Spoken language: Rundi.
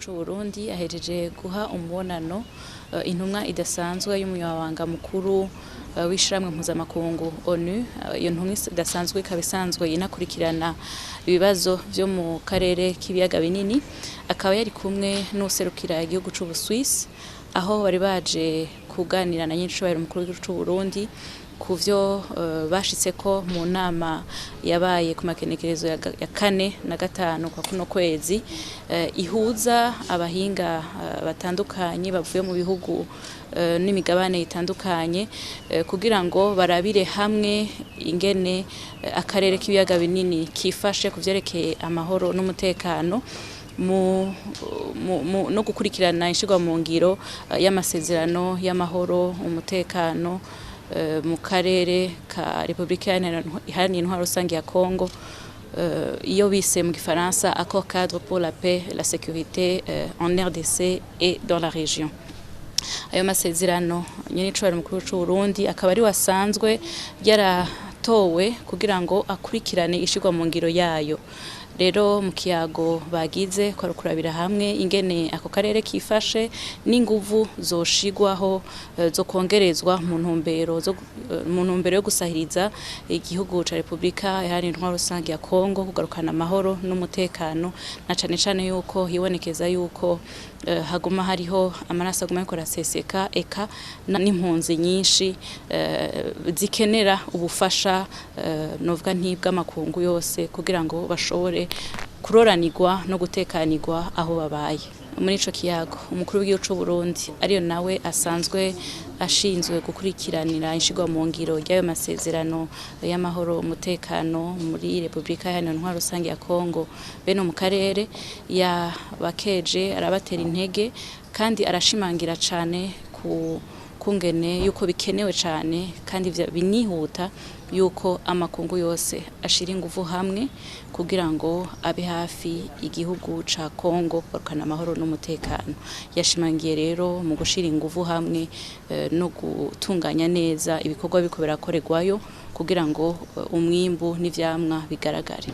c'u Burundi ahejeje guha umubonano intumwa idasanzwe y'umunyamabanga mukuru w'ishiramwe mpuzamakungu ONU. Iyo ntumwa idasanzwe ikaba isanzwe inakurikirana ibibazo vyo mu karere k'ibiyaga binini, akaba yari kumwe n'userukira igihugu c'u Busuwisi, aho bari baje kuganira na nyincubahiro umukuru w'igihugu c'u Burundi kuvyo bashitseko mu nama yabaye ku makenekerezo ya 4 na 5 kwa kuno kwezi, ihuza abahinga batandukanye bavuye mu bihugu n'imigabane itandukanye, kugira ngo barabire hamwe ingene akarere k'ibiyaga binini kifashe kuvyerekeye amahoro n'umutekano no gukurikirana ishirwa mu ngiro y'amasezerano y'amahoro, umutekano mu karere ka Republika Iharanira Intwaro Rusangi ya Congo, iyo bise mu Gifaransa Accord cadre pour la paix, la sécurité en RDC et dans la région. Ayo masezerano nyinicubahiro mukuru c'u Burundi akaba ari wasanzwe yaratowe kugira ngo akurikirane ishirwa mu ngiro yayo. Rero mu kiyago bagize kwa kurabira hamwe ingene ako karere kifashe n'inguvu zoshigwaho zo kongerezwa mu ntumbero yo gusahiriza igihugu ca Republika Iharanira Intwaro Rusangi ya Congo kugarukana amahoro n'umutekano, na cane cane yuko hibonekeza yuko haguma hariho amaraso aguma ariko araseseka, eka n'impunzi nyinshi zikenera ubufasha novuga ntibw'amakungu yose kugira ngo bashobore kuroranirwa no gutekanirwa aho babaye. Muri ico kiyago umukuru w'igihugu c'u Burundi ariyo nawe asanzwe ashinzwe gukurikiranira ishirwa mu ngiro y'ayo masezerano y'amahoro umutekano muri Republika Iharanira Intwaro Rusangi ya Congo bene mu karere, yabakeje arabatera intege kandi arashimangira cane kungene yuko bikenewe cane kandi binihuta yuko amakungu yose ashira inguvu hamwe kugira ngo abe hafi igihugu ca Congo kugarukana amahoro n'umutekano. Yashimangiye rero mu gushira inguvu hamwe no gutunganya neza ibikorwa biko birakorerwayo kugira ngo umwimbu n'ivyamwa bigaragare.